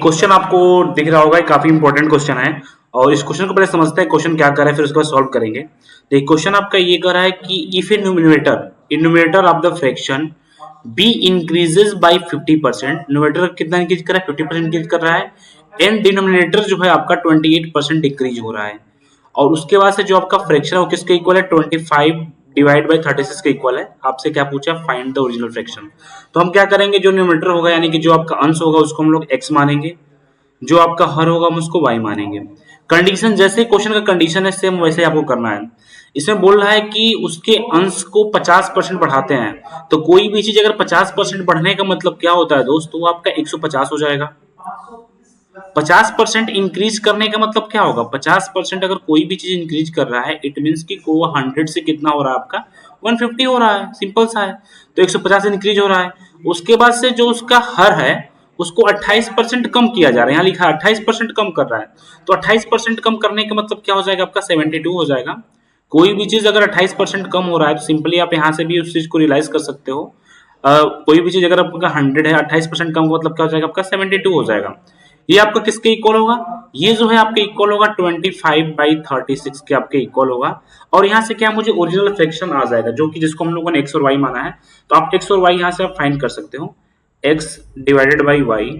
Question आपको दिख रहा होगा, काफी इंपॉर्टेंट क्वेश्चन है। और इस क्वेश्चन को पहले समझते हैं क्वेश्चन क्या कर रहा है, फिर उसके बाद सॉल्व करेंगे। तो क्वेश्चन आपका ये कर रहा है कि if a numerator of the fraction b increases by 50%, numerator कितना इंक्रीज कर रहा है, 50% इंक्रीज कर रहा है, एंड डिनोमिनेटर जो है आपका 28% डिक्रीज हो रहा है। और उसके बाद से जो आपका फ्रैक्शन है वो किसके इक्वल है, 25 डिवाइड बाय 36 के इक्वल है। आपसे क्या पूछा, फाइंड द ओरिजिनल फ्रैक्शन। तो हम क्या करेंगे, जो न्यूमरेटर होगा यानी कि जो आपका अंश होगा उसको हम लोग x मानेंगे, जो आपका हर होगा हम उसको y मानेंगे। कंडीशन जैसे क्वेश्चन का कंडीशन है सेम वैसे ही आपको करना है। इसमें बोल रहा है कि उसके अंश को 50% बढ़ाते हैं, तो कोई भी चीज अगर 50% बढ़ने का मतलब क्या होता है दोस्तों, वो आपका 150 हो जाएगा। 50% इंक्रीज करने का मतलब क्या होगा, 50% अगर कोई भी चीज इंक्रीज कर रहा है इट मीन कि को 100 से कितना हो रहा है आपका 150 हो रहा है, सिंपल सा है। तो 150 इंक्रीज हो रहा है। उसके बाद से जो उसका हर है उसको 28% कम किया जा रहा है, यहाँ लिखा है 28% कम कर रहा है। तो 28% कम करने का मतलब क्या हो जाएगा आपका 72 हो जाएगा। कोई भी चीज अगर 28% कम हो रहा है तो सिंपली आप यहाँ से भी उस चीज को रियलाइज कर सकते हो। कोई भी चीज अगर आपका 100 है, 28% कम का मतलब क्या हो जाएगा आपका 72 हो जाएगा। ये आपका किसके इक्वल होगा, ये जो है आपके इक्वल होगा 25/36 के आपके इक्वल होगा। और यहाँ से क्या मुझे ओरिजिनल फ्रैक्शन आ जाएगा, जो कि जिसको हम लोगों ने x और y माना है। तो आप x और y यहाँ से आप फाइंड कर सकते हो, x डिवाइडेड बाई y।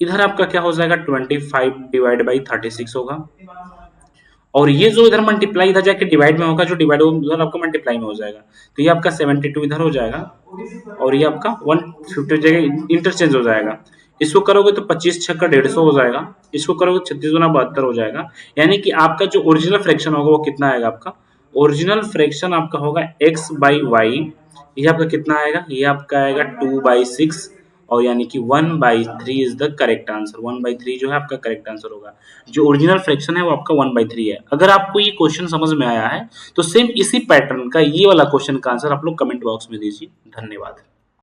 इधर आपका क्या हो जाएगा 25 डिवाइड बाई 36 होगा। और ये जो इधर मल्टीप्लाई इधर जाके डिवाइड में होगा, जो डिवाइड उधर आपका मल्टीप्लाई में हो जाएगा। तो ये आपका 72 इधर हो जाएगा और ये आपका 150 जगह इंटरचेंज हो जाएगा। इसको करोगे तो 25 छक्का 150 हो जाएगा, इसको करोगे 36 गुना 72 हो जाएगा। यानी कि आपका जो ओरिजिनल फ्रैक्शन होगा वो कितना आएगा, आपका ओरिजिनल फ्रैक्शन आपका होगा x बाई वाई। ये आपका कितना आएगा, ये आपका आएगा 2/6। और यानी कि 1/3 इज द करेक्ट आंसर। 1/3 जो है आपका करेक्ट आंसर होगा। जो ओरिजिनल फ्रैक्शन है वो आपका 1/3 है। अगर आपको ये क्वेश्चन समझ में आया है तो सेम इसी पैटर्न का ये वाला क्वेश्चन का आंसर आप लोग कमेंट बॉक्स में दीजिए। धन्यवाद।